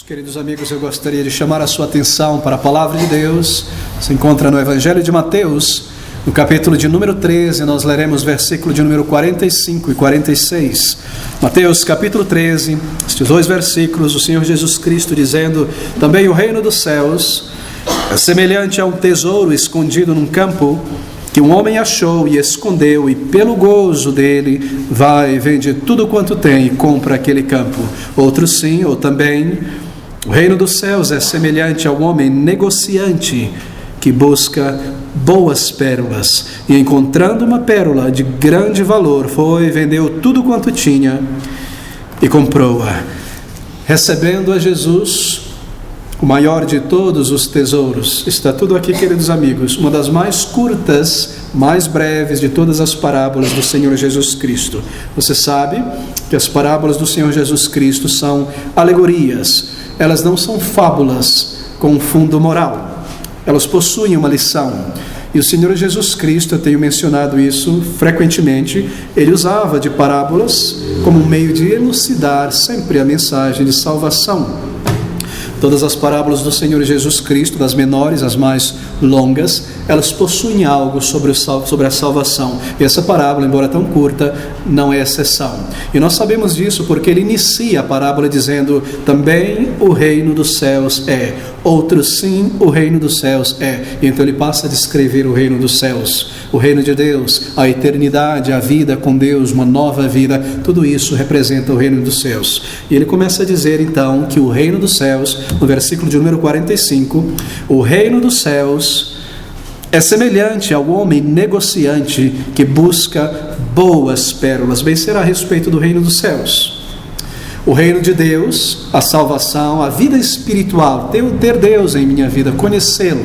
Queridos amigos, eu gostaria de chamar a sua atenção para a palavra de Deus. Se encontra no Evangelho de Mateus, no capítulo de número 13, nós leremos versículo de número 45 e 46. Mateus capítulo 13, estes dois versículos, o Senhor Jesus Cristo dizendo: também o reino dos céus é semelhante a um tesouro escondido num campo, que um homem achou e escondeu, e pelo gozo dele vai e vende tudo quanto tem e compra aquele campo. Outro sim, ou também, o reino dos céus é semelhante ao homem negociante que busca boas pérolas, e encontrando uma pérola de grande valor, foi e vendeu tudo quanto tinha e comprou-a. Recebendo a Jesus, o maior de todos os tesouros. Está tudo aqui, queridos amigos. Uma das mais curtas, mais breves de todas as parábolas do Senhor Jesus Cristo. Você sabe que as parábolas do Senhor Jesus Cristo são alegorias. Elas não são fábulas com fundo moral. Elas possuem uma lição. E o Senhor Jesus Cristo, eu tenho mencionado isso frequentemente, ele usava de parábolas como um meio de elucidar sempre a mensagem de salvação. Todas as parábolas do Senhor Jesus Cristo, das menores às mais longas, elas possuem algo sobre a salvação. E essa parábola, embora tão curta, não é exceção. E nós sabemos disso porque ele inicia a parábola dizendo: também o reino dos céus é. Outro sim, o reino dos céus é. E então ele passa a descrever o reino dos céus, o reino de Deus, a eternidade, a vida com Deus, uma nova vida. Tudo isso representa o reino dos céus. E ele começa a dizer então que o reino dos céus, no versículo de número 45, o reino dos céus é semelhante ao homem negociante que busca boas pérolas. Bem, será a respeito do reino dos céus. O reino de Deus, a salvação, a vida espiritual, ter Deus em minha vida, conhecê-lo.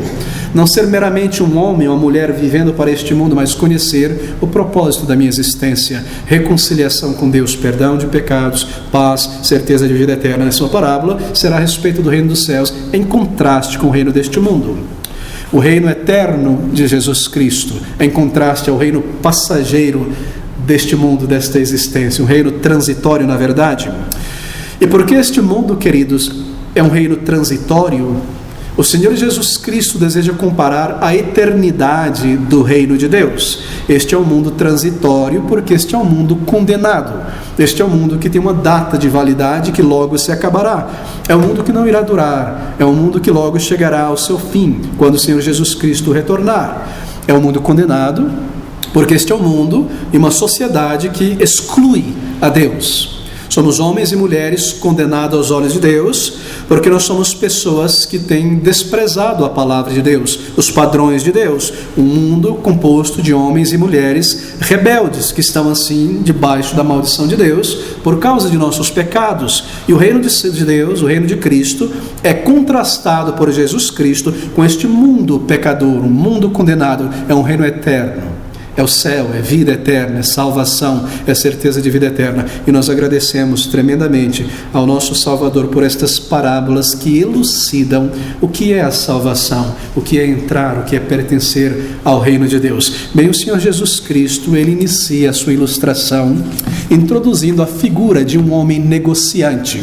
Não ser meramente um homem ou uma mulher vivendo para este mundo, mas conhecer o propósito da minha existência. Reconciliação com Deus, perdão de pecados, paz, certeza de vida eterna. Nessa parábola será a respeito do reino dos céus, em contraste com o reino deste mundo. O reino eterno de Jesus Cristo, em contraste ao reino passageiro deste mundo, desta existência. Um reino transitório, na verdade. E porque este mundo, queridos, é um reino transitório, o Senhor Jesus Cristo deseja comparar a eternidade do reino de Deus. Este é um mundo transitório porque este é um mundo condenado. Este é um mundo que tem uma data de validade que logo se acabará. É um mundo que não irá durar. É um mundo que logo chegará ao seu fim, quando o Senhor Jesus Cristo retornar. É um mundo condenado porque este é um mundo e uma sociedade que exclui a Deus. Somos homens e mulheres condenados aos olhos de Deus, porque nós somos pessoas que têm desprezado a palavra de Deus, os padrões de Deus. Um mundo composto de homens e mulheres rebeldes, que estão assim debaixo da maldição de Deus, por causa de nossos pecados. E o reino de Deus, o reino de Cristo, é contrastado por Jesus Cristo com este mundo pecador, um mundo condenado. É um reino eterno. É o céu, é vida eterna, é salvação, é certeza de vida eterna. E nós agradecemos tremendamente ao nosso Salvador por estas parábolas que elucidam o que é a salvação, o que é entrar, o que é pertencer ao reino de Deus. Bem, o Senhor Jesus Cristo, ele inicia a sua ilustração introduzindo a figura de um homem negociante.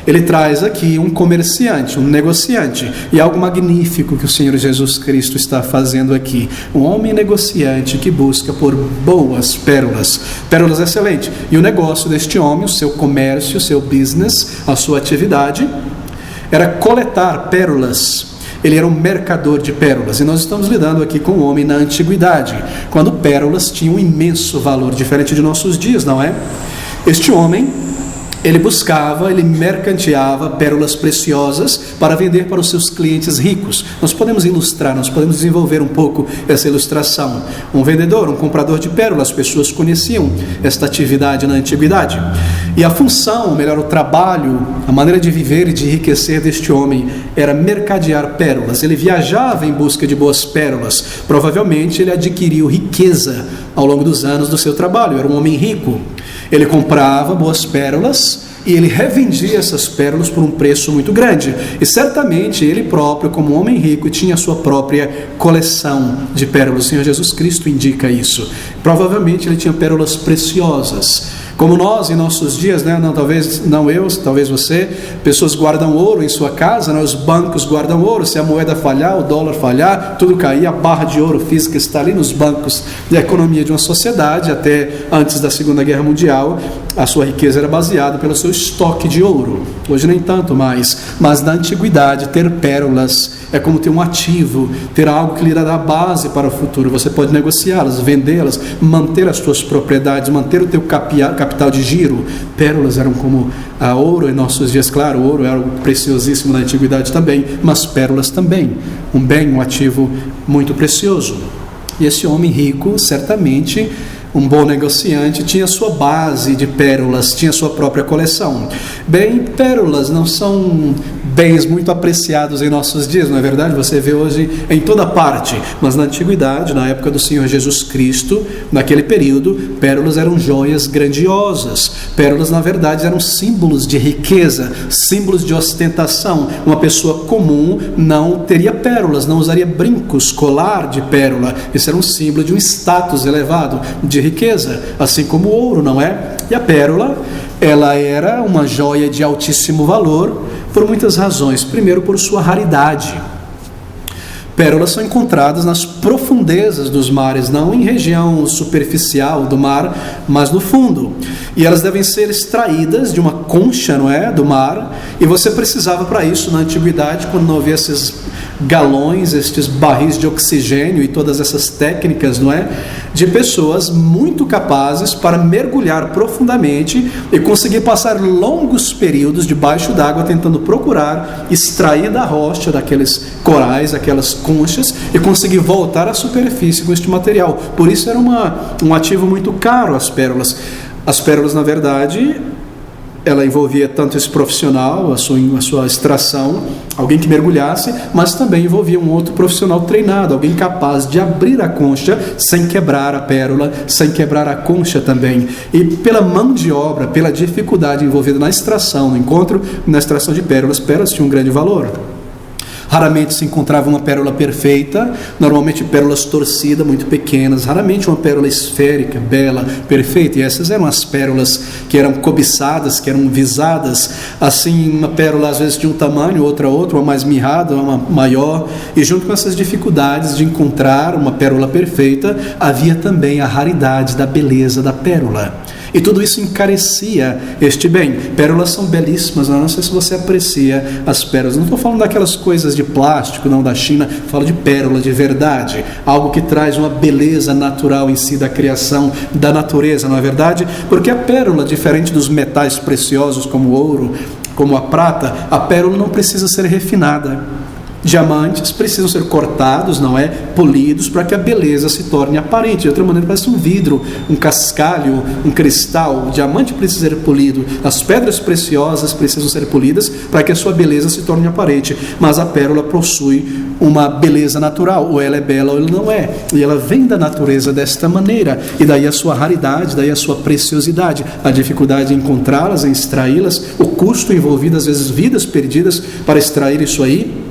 Ele traz aqui um comerciante, um negociante, e algo magnífico que o Senhor Jesus Cristo está fazendo aqui. Um homem negociante que busca por boas pérolas, pérolas excelentes. E o negócio deste homem, o seu comércio, o seu business, a sua atividade, era coletar pérolas. Ele era um mercador de pérolas. E nós estamos lidando aqui com um homem na antiguidade, quando pérolas tinham um imenso valor, diferente de nossos dias, não é? Este homem, ele buscava, ele mercanteava pérolas preciosas para vender para os seus clientes ricos. Nós podemos ilustrar, nós podemos desenvolver um pouco essa ilustração. Um vendedor, um comprador de pérolas, as pessoas conheciam esta atividade na antiguidade. E a função, ou melhor, o trabalho, a maneira de viver e de enriquecer deste homem era mercadear pérolas. Ele viajava em busca de boas pérolas. Provavelmente ele adquiriu riqueza ao longo dos anos do seu trabalho. Era um homem rico. Ele comprava boas pérolas e ele revendia essas pérolas por um preço muito grande. E certamente ele próprio, como um homem rico, tinha a sua própria coleção de pérolas. O Senhor Jesus Cristo indica isso. Provavelmente ele tinha pérolas preciosas. Como nós em nossos dias, né? Não, talvez não eu, talvez você, pessoas guardam ouro em sua casa, né? Os bancos guardam ouro. Se a moeda falhar, o dólar falhar, tudo cair, a barra de ouro física está ali nos bancos da economia de uma sociedade. Até antes da Segunda Guerra Mundial, a sua riqueza era baseada pelo seu estoque de ouro. Hoje nem tanto mais, mas na antiguidade ter pérolas é como ter um ativo, ter algo que lhe dará base para o futuro. Você pode negociá-las, vendê-las, manter as suas propriedades, manter o teu capital de giro. Pérolas eram como ouro em nossos dias. Claro, ouro era algo preciosíssimo na antiguidade também, mas pérolas também, um bem, um ativo muito precioso. E esse homem rico, certamente um bom negociante, tinha sua base de pérolas, tinha sua própria coleção. Bem, pérolas não são bens muito apreciados em nossos dias, não é verdade? Você vê hoje em toda parte, mas na antiguidade, na época do Senhor Jesus Cristo, naquele período, pérolas eram joias grandiosas. Pérolas, na verdade, eram símbolos de riqueza, símbolos de ostentação. Uma pessoa comum não teria pérolas, não usaria brincos, colar de pérola. Isso era um símbolo de um status elevado, de riqueza, assim como o ouro, não é? E a pérola, ela era uma joia de altíssimo valor por muitas razões. Primeiro, por sua raridade. Pérolas são encontradas nas profundezas dos mares, não em região superficial do mar, mas no fundo. E elas devem ser extraídas de uma concha, não é, do mar. E você precisava para isso, na antiguidade, quando não havia esses galões, estes barris de oxigênio e todas essas técnicas, não é, de pessoas muito capazes para mergulhar profundamente e conseguir passar longos períodos debaixo d'água tentando procurar extrair da rocha, daqueles corais, aquelas conchas, e conseguir voltar à superfície com este material. Por isso era um ativo muito caro, as pérolas. As pérolas, na verdade, ela envolvia tanto esse profissional, a sua extração, alguém que mergulhasse, mas também envolvia um outro profissional treinado, alguém capaz de abrir a concha sem quebrar a pérola, sem quebrar a concha também. E pela mão de obra, pela dificuldade envolvida na extração, no encontro, na extração de pérolas tinham um grande valor. Raramente se encontrava uma pérola perfeita, normalmente pérolas torcidas, muito pequenas, raramente uma pérola esférica, bela, perfeita. E essas eram as pérolas que eram cobiçadas, que eram visadas. Assim, uma pérola às vezes de um tamanho, outra, uma mais mirrada, uma maior. E junto com essas dificuldades de encontrar uma pérola perfeita, havia também a raridade da beleza da pérola. E tudo isso encarecia este bem. Pérolas são belíssimas, não sei se você aprecia as pérolas. Não estou falando daquelas coisas de plástico, não, da China. Falo de pérola de verdade. Algo que traz uma beleza natural em si da criação, da natureza, não é verdade? Porque a pérola, diferente dos metais preciosos como o ouro, como a prata, a pérola não precisa ser refinada. Diamantes precisam ser cortados, não é? Polidos, para que a beleza se torne aparente. De outra maneira, parece um vidro, um cascalho, um cristal. O diamante precisa ser polido. As pedras preciosas precisam ser polidas para que a sua beleza se torne aparente. Mas a pérola possui uma beleza natural. Ou ela é bela ou ela não é. E ela vem da natureza desta maneira. E daí a sua raridade, daí a sua preciosidade. A dificuldade em encontrá-las, em extraí-las. O custo envolvido, às vezes vidas perdidas para extrair isso aí.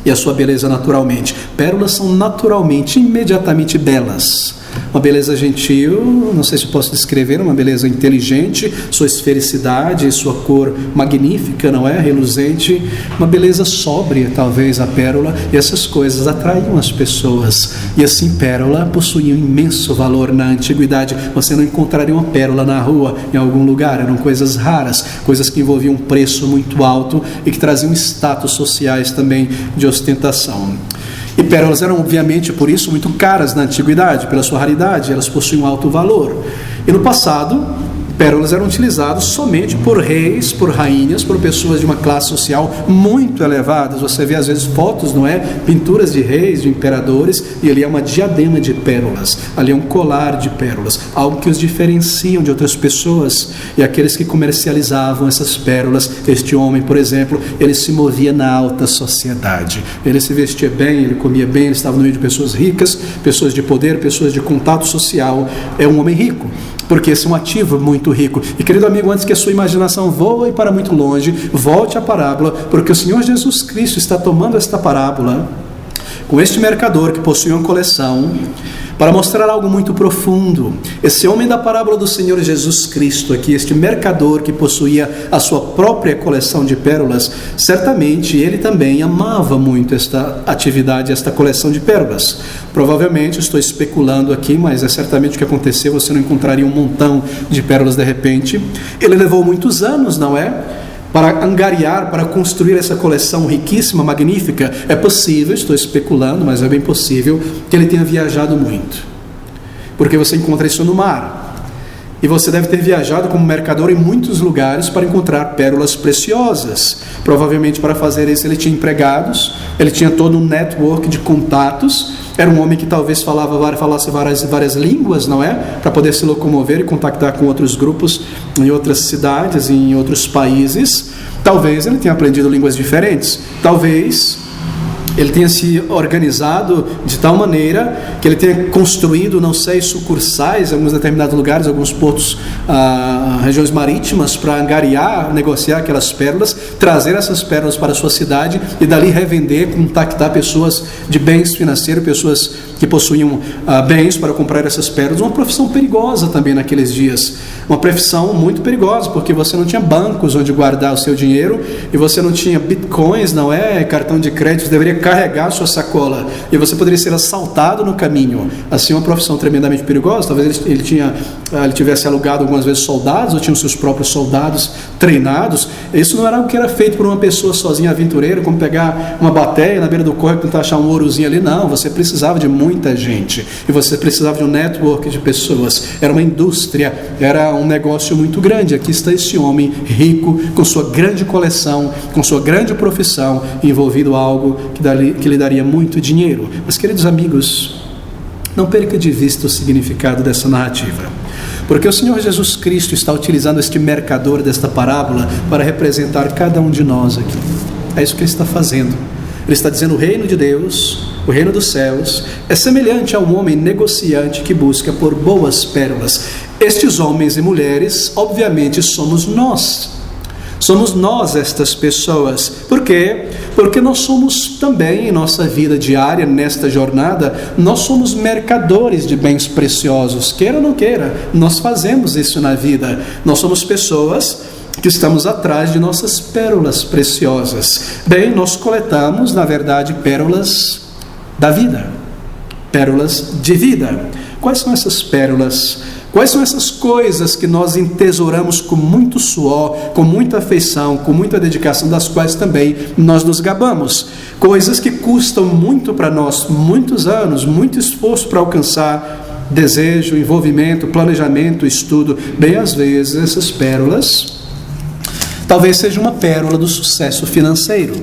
E a sua beleza naturalmente. Pérolas são naturalmente, imediatamente belas. Uma beleza gentil, não sei se eu posso descrever, uma beleza inteligente, sua esfericidade, sua cor magnífica, não é? Reluzente, uma beleza sóbria, talvez, a pérola, e essas coisas atraíam as pessoas. E assim, pérola possuía um imenso valor na antiguidade. Você não encontraria uma pérola na rua, em algum lugar, eram coisas raras, coisas que envolviam um preço muito alto e que traziam status sociais também de ostentação. E pérolas eram, obviamente, por isso, muito caras na antiguidade, pela sua raridade, elas possuíam alto valor. E no passado, pérolas eram utilizadas somente por reis, por rainhas, por pessoas de uma classe social muito elevadas. Você vê às vezes fotos, não é? Pinturas de reis, de imperadores, e ali é uma diadema de pérolas, ali é um colar de pérolas, algo que os diferenciam de outras pessoas. E aqueles que comercializavam essas pérolas, este homem, por exemplo, ele se movia na alta sociedade, ele se vestia bem, ele comia bem, ele estava no meio de pessoas ricas, pessoas de poder, pessoas de contato social. É um homem rico, porque esse é um ativo muito rico. E querido amigo, antes que a sua imaginação voe para muito longe, volte à parábola, porque o Senhor Jesus Cristo está tomando esta parábola com este mercador que possuía uma coleção, para mostrar algo muito profundo. Esse homem da parábola do Senhor Jesus Cristo aqui, este mercador que possuía a sua própria coleção de pérolas, certamente ele também amava muito esta atividade, esta coleção de pérolas. Provavelmente, estou especulando aqui, mas é certamente o que aconteceu, você não encontraria um montão de pérolas de repente. Ele levou muitos anos, não é? Para angariar, para construir essa coleção riquíssima, magnífica. É possível, estou especulando, mas é bem possível que ele tenha viajado muito, porque você encontra isso no mar. E você deve ter viajado como mercador em muitos lugares para encontrar pérolas preciosas. Provavelmente para fazer isso ele tinha empregados, ele tinha todo um network de contatos. Era um homem que talvez falasse várias línguas, não é? Para poder se locomover e contactar com outros grupos em outras cidades, em outros países. Talvez ele tenha aprendido línguas diferentes. Talvez ele tenha se organizado de tal maneira que ele tenha construído, não sei, sucursais em alguns determinados lugares, alguns portos, regiões marítimas, para angariar, negociar aquelas pérolas, trazer essas pérolas para a sua cidade e dali revender, contactar pessoas de bens financeiros, pessoas que possuíam bens para comprar essas pérolas. Uma profissão perigosa também naqueles dias, uma profissão muito perigosa, porque você não tinha bancos onde guardar o seu dinheiro e você não tinha bitcoins, não é? Cartão de crédito, você deveria carregar a sua sacola e você poderia ser assaltado no caminho. Assim, uma profissão tremendamente perigosa. Talvez ele tivesse alugado algumas vezes soldados, ou tinha os seus próprios soldados treinados. Isso não era algo que era feito por uma pessoa sozinha, aventureira, como pegar uma bateia na beira do córrego e tentar achar um ourozinho ali. Não, você precisava de muita gente e você precisava de um network de pessoas. Era uma indústria, era um negócio muito grande. Aqui está esse homem rico, com sua grande coleção, com sua grande profissão, envolvido em algo que lhe daria muito dinheiro. Mas, queridos amigos, não perca de vista o significado dessa narrativa, porque o Senhor Jesus Cristo está utilizando este mercador desta parábola para representar cada um de nós aqui. É isso que ele está fazendo. Ele está dizendo: o reino de Deus, o reino dos céus, é semelhante a um homem negociante que busca por boas pérolas. Estes homens e mulheres, obviamente, somos nós. Somos nós estas pessoas. Por quê? Porque nós somos também, em nossa vida diária, nesta jornada, nós somos mercadores de bens preciosos. Queira ou não queira, nós fazemos isso na vida. Nós somos pessoas que estamos atrás de nossas pérolas preciosas. Bem, nós coletamos, na verdade, pérolas da vida. Pérolas de vida. Quais são essas pérolas? Quais são essas coisas que nós entesouramos com muito suor, com muita afeição, com muita dedicação, das quais também nós nos gabamos? Coisas que custam muito para nós, muitos anos, muito esforço para alcançar, desejo, envolvimento, planejamento, estudo. Bem, às vezes essas pérolas talvez seja uma pérola do sucesso financeiro.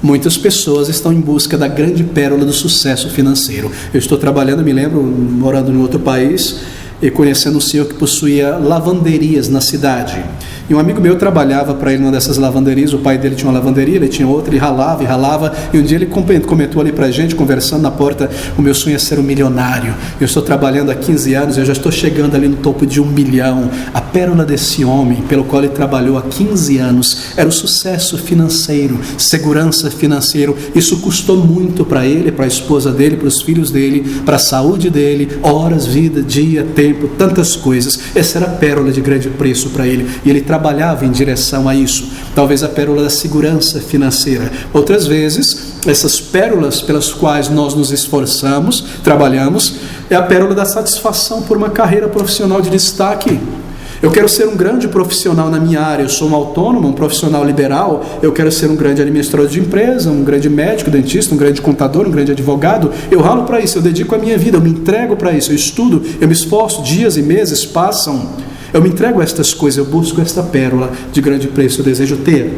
Muitas pessoas estão em busca da grande pérola do sucesso financeiro. Eu estou trabalhando, me lembro, morando em outro país, e conhecendo um senhor que possuía lavanderias na cidade. E um amigo meu trabalhava para ele numa dessas lavanderias. O pai dele tinha uma lavanderia, ele tinha outra, ele ralava e ralava. E um dia ele comentou ali para a gente, conversando na porta: o meu sonho é ser um milionário. Eu estou trabalhando há 15 anos, eu já estou chegando ali no topo de 1 milhão. A pérola desse homem, pelo qual ele trabalhou há 15 anos, era o sucesso financeiro, segurança financeira. Isso custou muito para ele, para a esposa dele, para os filhos dele, para a saúde dele, horas, vida, dia, tempo, tantas coisas. Essa era a pérola de grande preço para ele, e ele trabalhava em direção a isso. Talvez a pérola da segurança financeira. Outras vezes, essas pérolas pelas quais nós nos esforçamos, trabalhamos, é a pérola da satisfação por uma carreira profissional de destaque. Eu quero ser um grande profissional na minha área, eu sou um autônomo, um profissional liberal, eu quero ser um grande administrador de empresa, um grande médico, dentista, um grande contador, um grande advogado. Eu ralo para isso, eu dedico a minha vida, eu me entrego para isso, eu estudo, eu me esforço, dias e meses passam, eu me entrego a estas coisas, eu busco esta pérola de grande preço. Eu desejo ter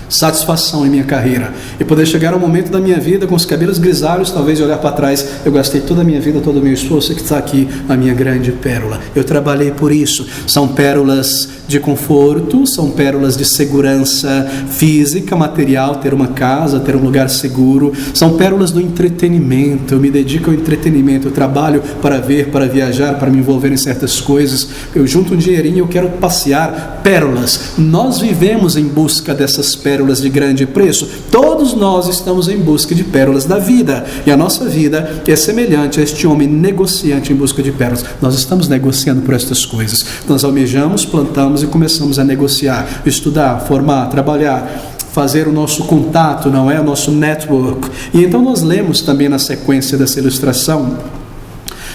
satisfação em minha carreira e poder chegar ao momento da minha vida com os cabelos grisalhos, talvez, olhar para trás: eu gastei toda a minha vida, todo o meu esforço, que está aqui a minha grande pérola. Eu trabalhei por isso. São pérolas de conforto, são pérolas de segurança física, material, ter uma casa, ter um lugar seguro. São pérolas do entretenimento. Eu me dedico ao entretenimento, eu trabalho para ver, para viajar, para me envolver em certas coisas. Eu junto um dinheirinho, eu quero passear. Pérolas. Nós vivemos em busca dessas pérolas pérolas de grande preço. Todos nós estamos em busca de pérolas da vida, e a nossa vida é semelhante a este homem negociante em busca de pérolas. Nós estamos negociando por estas coisas. Nós almejamos, plantamos e começamos a negociar, estudar, formar, trabalhar, fazer o nosso contato, não é? O nosso network. E então nós lemos também na sequência dessa ilustração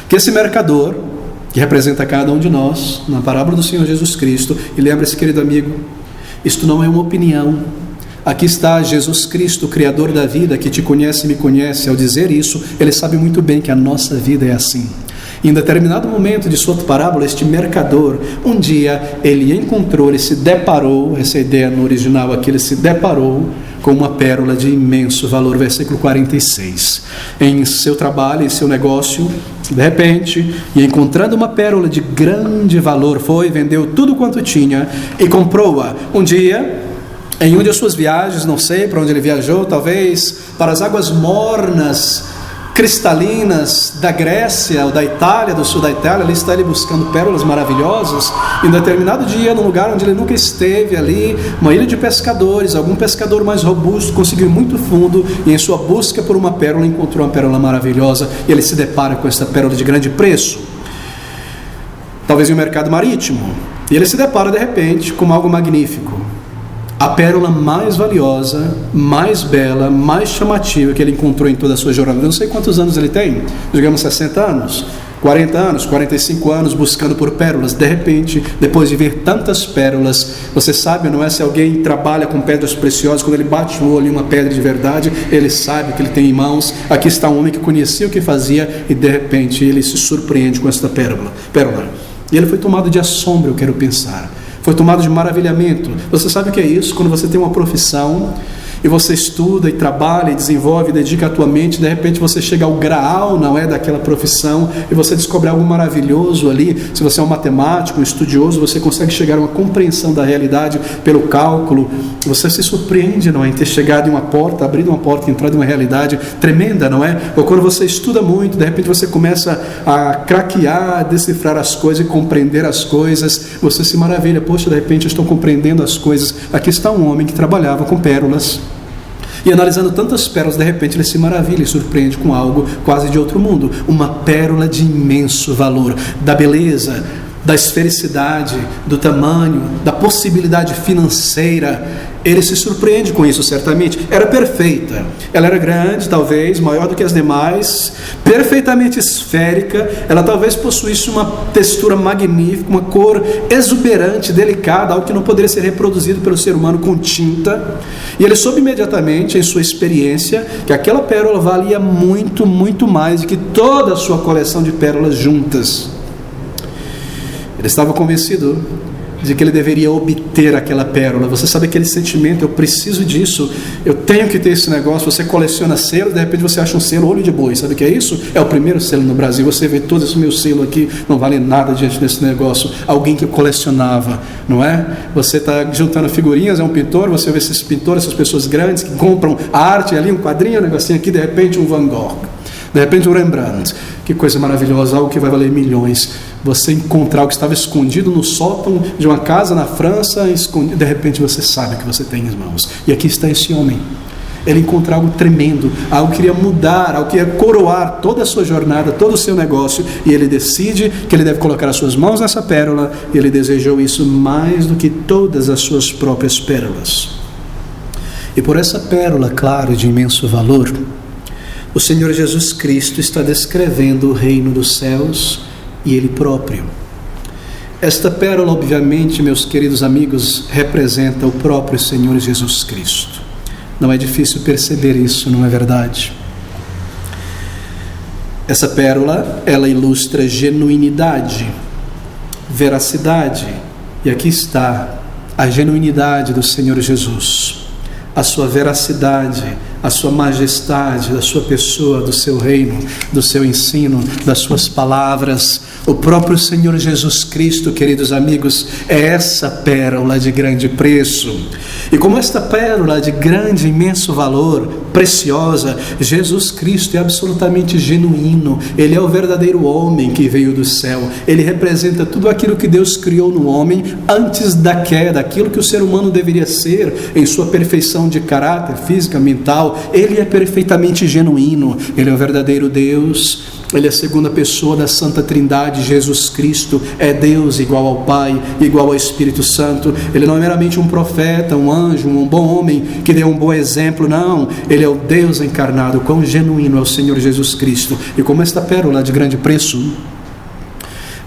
que esse mercador, que representa cada um de nós, na parábola do Senhor Jesus Cristo, e lembre-se, querido amigo, isto não é uma opinião. Aqui está Jesus Cristo, o Criador da vida, que te conhece e me conhece. Ao dizer isso, Ele sabe muito bem que a nossa vida é assim. Em determinado momento de sua parábola, este mercador, um dia, ele encontrou, ele se deparou, essa ideia no original aqui, ele se deparou com uma pérola de imenso valor, versículo 46. Em seu trabalho, em seu negócio, de repente, e encontrando uma pérola de grande valor, foi, vendeu tudo quanto tinha e comprou-a. Um dia, em uma de suas viagens, não sei para onde ele viajou, talvez para as águas mornas, cristalinas da Grécia ou da Itália, do sul da Itália, ali está ele buscando pérolas maravilhosas. Em determinado dia, num lugar onde ele nunca esteve, ali, uma ilha de pescadores, algum pescador mais robusto conseguiu ir muito fundo e em sua busca por uma pérola encontrou uma pérola maravilhosa, e ele se depara com esta pérola de grande preço, talvez em um mercado marítimo, e ele se depara de repente com algo magnífico, a pérola mais valiosa, mais bela, mais chamativa que ele encontrou em toda a sua jornada. Eu não sei quantos anos ele tem, digamos 60 anos, 40 anos, 45 anos buscando por pérolas. De repente, depois de ver tantas pérolas, você sabe, não é? Se alguém trabalha com pedras preciosas, quando ele bate o olho em uma pedra de verdade, ele sabe que ele tem em mãos. Aqui está um homem que conhecia o que fazia e de repente ele se surpreende com esta pérola. E ele foi tomado de assombro, eu quero pensar. Foi tomado de maravilhamento. Você sabe o que é isso? Quando você tem uma profissão e você estuda e trabalha e desenvolve, dedica a tua mente, de repente você chega ao graal, não é, daquela profissão, e você descobre algo maravilhoso ali. Se você é um matemático, um estudioso, você consegue chegar a uma compreensão da realidade pelo cálculo. Você se surpreende, não é, em ter chegado em uma porta, abrido uma porta e entrado em uma realidade tremenda, não é? Ou quando você estuda muito, de repente você começa a craquear, a decifrar as coisas e compreender as coisas. Você se maravilha, poxa, de repente eu estou compreendendo as coisas. Aqui está um homem que trabalhava com pérolas. E analisando tantas pérolas, de repente ele se maravilha e surpreende com algo quase de outro mundo. Uma pérola de imenso valor, da beleza, da esfericidade, do tamanho, da possibilidade financeira. Ele se surpreende com isso, certamente. Era perfeita, ela era grande, talvez, maior do que as demais, perfeitamente esférica, ela talvez possuísse uma textura magnífica, uma cor exuberante, delicada, algo que não poderia ser reproduzido pelo ser humano com tinta. E ele soube imediatamente, em sua experiência, que aquela pérola valia muito, muito mais do que toda a sua coleção de pérolas juntas. Ele estava convencido de que ele deveria obter aquela pérola. Você sabe aquele sentimento, eu preciso disso, eu tenho que ter esse negócio. Você coleciona selo, de repente você acha um selo olho de boi, sabe o que é isso? É o primeiro selo no Brasil. Você vê todo esse meu selo aqui, não vale nada diante desse negócio. Alguém que colecionava, não é? Você está juntando figurinhas, é um pintor, você vê esses pintores, essas pessoas grandes que compram a arte ali, um quadrinho, um negocinho aqui, de repente um Van Gogh, de repente um Rembrandt. Que coisa maravilhosa, algo que vai valer milhões. Você encontrar o que estava escondido no sótão de uma casa na França, de repente você sabe o que você tem em mãos. E aqui está esse homem. Ele encontrou algo tremendo, algo que iria mudar, algo que ia coroar toda a sua jornada, todo o seu negócio, e ele decide que ele deve colocar as suas mãos nessa pérola, e ele desejou isso mais do que todas as suas próprias pérolas. E por essa pérola, claro, de imenso valor, o Senhor Jesus Cristo está descrevendo o reino dos céus e Ele próprio. Esta pérola, obviamente, meus queridos amigos, representa o próprio Senhor Jesus Cristo. Não é difícil perceber isso, não é verdade? Essa pérola, ela ilustra genuinidade, veracidade, e aqui está a genuinidade do Senhor Jesus, a sua veracidade, a sua majestade, da sua pessoa, do seu reino, do seu ensino, das suas palavras. O próprio Senhor Jesus Cristo, queridos amigos, é essa pérola de grande preço. E como esta pérola de grande, imenso valor, preciosa. Jesus Cristo é absolutamente genuíno. Ele é o verdadeiro homem que veio do céu. Ele representa tudo aquilo que Deus criou no homem antes da queda, aquilo que o ser humano deveria ser em sua perfeição de caráter, física, mental. Ele é perfeitamente genuíno. Ele é o verdadeiro Deus. Ele é a segunda pessoa da Santa Trindade. Jesus Cristo é Deus igual ao Pai, igual ao Espírito Santo. Ele não é meramente um profeta, um anjo, um bom homem que deu um bom exemplo, não. Ele é o Deus encarnado. Quão genuíno é o Senhor Jesus Cristo. E como esta pérola de grande preço,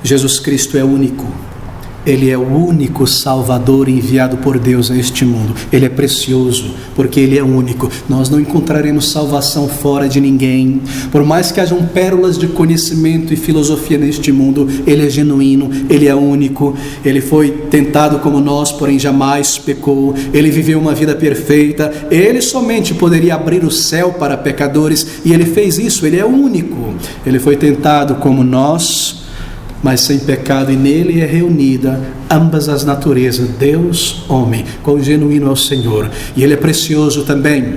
Jesus Cristo é único. Ele é o único Salvador enviado por Deus a este mundo. Ele é precioso, porque Ele é único. Nós não encontraremos salvação fora de ninguém. Por mais que hajam pérolas de conhecimento e filosofia neste mundo, Ele é genuíno, Ele é único. Ele foi tentado como nós, porém jamais pecou. Ele viveu uma vida perfeita. Ele somente poderia abrir o céu para pecadores, e Ele fez isso. Ele é único. Ele foi tentado como nós, mas sem pecado, e nele é reunida ambas as naturezas, Deus, homem. Quão genuíno é o Senhor. E Ele é precioso também.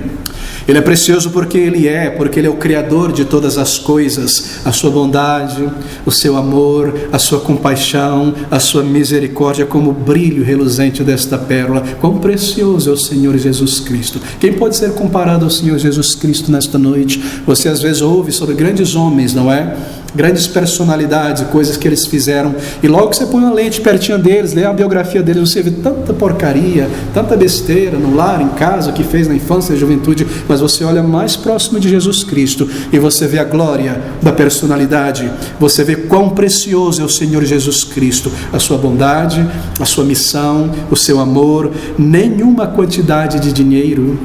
Ele é precioso porque Ele é o Criador de todas as coisas. A sua bondade, o seu amor, a sua compaixão, a sua misericórdia, como o brilho reluzente desta pérola. Quão precioso é o Senhor Jesus Cristo. Quem pode ser comparado ao Senhor Jesus Cristo nesta noite? Você às vezes ouve sobre grandes homens, não é? Grandes personalidades, coisas que eles fizeram, e logo que você põe uma lente pertinho deles, lê a biografia deles, você vê tanta porcaria, tanta besteira no lar, em casa, que fez na infância e juventude, mas você olha mais próximo de Jesus Cristo e você vê a glória da personalidade, você vê quão precioso é o Senhor Jesus Cristo, a sua bondade, a sua missão, o seu amor. Nenhuma quantidade de dinheiro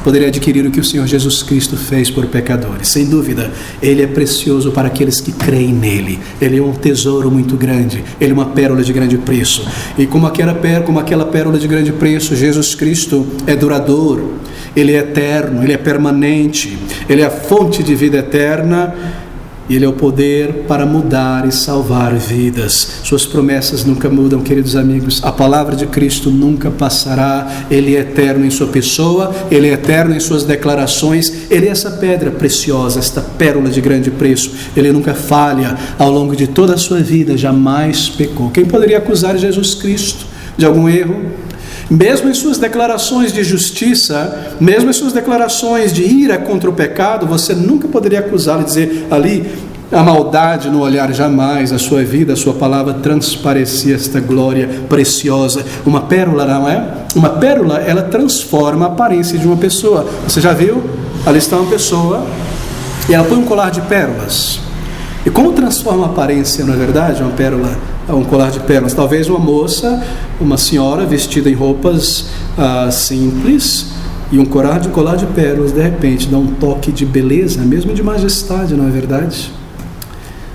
poderia adquirir o que o Senhor Jesus Cristo fez por pecadores. Sem dúvida, Ele é precioso para aqueles que creem nele. Ele é um tesouro muito grande. Ele é uma pérola de grande preço. E como aquela pérola de grande preço, Jesus Cristo é duradouro. Ele é eterno, Ele é permanente. Ele é a fonte de vida eterna. Ele é o poder para mudar e salvar vidas. Suas promessas nunca mudam, queridos amigos. A palavra de Cristo nunca passará. Ele é eterno em sua pessoa, Ele é eterno em suas declarações. Ele é essa pedra preciosa, esta pérola de grande preço. Ele nunca falha. Ao longo de toda a sua vida, jamais pecou. Quem poderia acusar Jesus Cristo de algum erro? Mesmo em suas declarações de justiça, mesmo em suas declarações de ira contra o pecado, você nunca poderia acusá-lo e dizer ali a maldade no olhar. Jamais. A sua vida, a sua palavra transparecia esta glória preciosa. Uma pérola, não é? Uma pérola, ela transforma a aparência de uma pessoa. Você já viu? Ali está uma pessoa e ela põe um colar de pérolas. E como transforma a aparência, não é verdade? Uma pérola, um colar de pérolas. Talvez uma moça, uma senhora vestida em roupas simples, e um colar de pérolas, de repente, dá um toque de beleza, mesmo de majestade, não é verdade?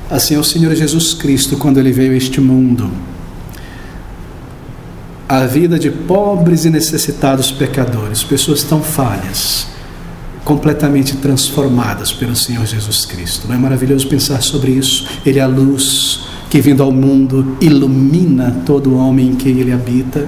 Assim é o Senhor Jesus Cristo quando Ele veio a este mundo. A vida de pobres e necessitados pecadores, pessoas tão falhas, completamente transformadas pelo Senhor Jesus Cristo. Não é maravilhoso pensar sobre isso? Ele é a luz que, vindo ao mundo, ilumina todo homem em quem Ele habita.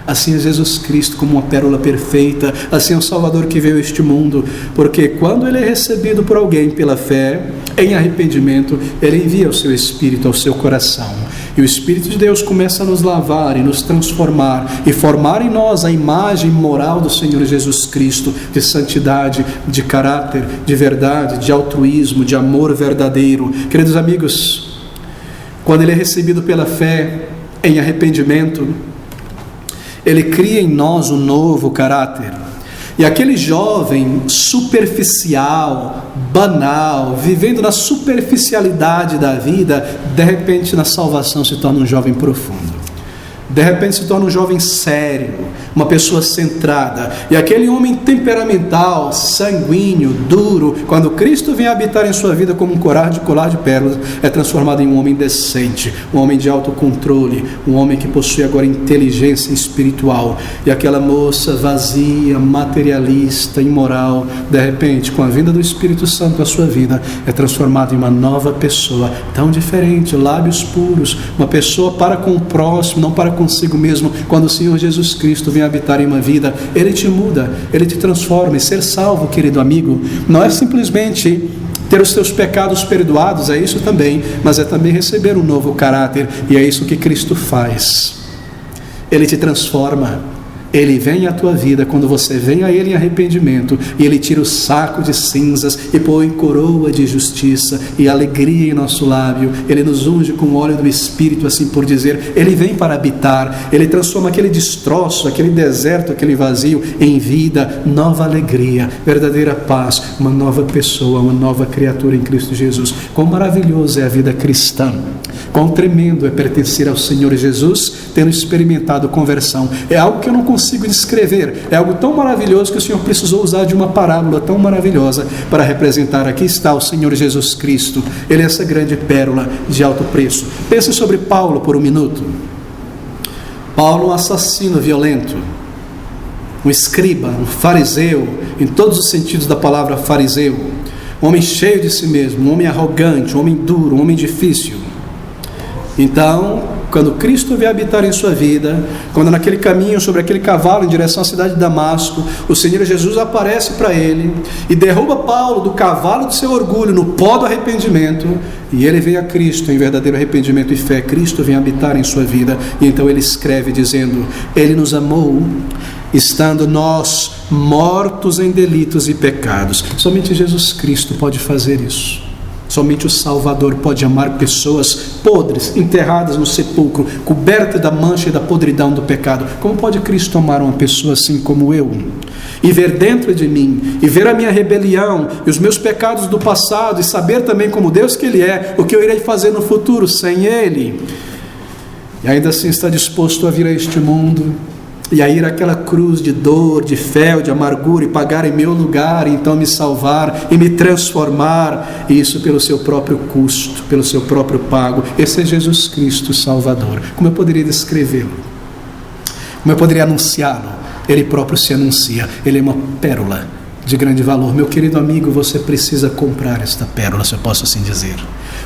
Assim é Jesus Cristo, como uma pérola perfeita. Assim é o Salvador que veio a este mundo, porque quando Ele é recebido por alguém pela fé, em arrependimento, Ele envia o seu Espírito ao seu coração. E o Espírito de Deus começa a nos lavar e nos transformar e formar em nós a imagem moral do Senhor Jesus Cristo, de santidade, de caráter, de verdade, de altruísmo, de amor verdadeiro. Queridos amigos, quando Ele é recebido pela fé em arrependimento, Ele cria em nós um novo caráter. E aquele jovem superficial, banal, vivendo na superficialidade da vida, de repente na salvação se torna um jovem profundo. De repente se torna um jovem sério, uma pessoa centrada. E aquele homem temperamental, sanguíneo, duro, quando Cristo vem habitar em sua vida como um colar de pérolas, é transformado em um homem decente, um homem de autocontrole, um homem que possui agora inteligência espiritual. E aquela moça vazia, materialista, imoral, de repente, com a vinda do Espírito Santo à sua vida, é transformada em uma nova pessoa, tão diferente, lábios puros, uma pessoa para com o próximo, não para consigo mesmo. Quando o Senhor Jesus Cristo vem vem habitar em uma vida, Ele te muda, Ele te transforma. E ser salvo, querido amigo, não é simplesmente ter os teus pecados perdoados, é isso também, mas é também receber um novo caráter, e é isso que Cristo faz. Ele te transforma. Ele vem à tua vida quando você vem a Ele em arrependimento, e Ele tira o saco de cinzas e põe coroa de justiça e alegria em nosso lábio. Ele nos unge com o óleo do Espírito, assim por dizer. Ele vem para habitar. Ele transforma aquele destroço, aquele deserto, aquele vazio em vida, nova alegria, verdadeira paz, uma nova pessoa, uma nova criatura em Cristo Jesus. Quão maravilhoso é a vida cristã, quão tremendo é pertencer ao Senhor Jesus, tendo experimentado conversão. É algo que eu não consigo descrever, é algo tão maravilhoso que o Senhor precisou usar de uma parábola tão maravilhosa para representar. Aqui está o Senhor Jesus Cristo, Ele é essa grande pérola de alto preço. Pense sobre Paulo por um minuto. Paulo, um assassino violento, um escriba, um fariseu, em todos os sentidos da palavra fariseu, um homem cheio de si mesmo, um homem arrogante, um homem duro, um homem difícil. Então, quando Cristo veio habitar em sua vida, quando naquele caminho sobre aquele cavalo em direção à cidade de Damasco, o Senhor Jesus aparece para ele e derruba Paulo do cavalo do seu orgulho no pó do arrependimento, e ele vem a Cristo em verdadeiro arrependimento e fé. Cristo vem habitar em sua vida, e então ele escreve dizendo: Ele nos amou estando nós mortos em delitos e pecados. Somente Jesus Cristo pode fazer isso. Somente o Salvador pode amar pessoas podres, enterradas no sepulcro, cobertas da mancha e da podridão do pecado. Como pode Cristo amar uma pessoa assim como eu? E ver dentro de mim, e ver a minha rebelião, e os meus pecados do passado, e saber também como Deus que Ele é, o que eu irei fazer no futuro sem Ele. E ainda assim está disposto a vir a este mundo, e a ir àquela cruz de dor, de fel, de amargura, e pagar em meu lugar, e então me salvar, e me transformar, e isso pelo seu próprio custo, pelo seu próprio pago. Esse é Jesus Cristo Salvador. Como eu poderia descrevê-lo? Como eu poderia anunciá-lo? Ele próprio se anuncia. Ele é uma pérola de grande valor. Meu querido amigo, você precisa comprar esta pérola, se eu posso assim dizer.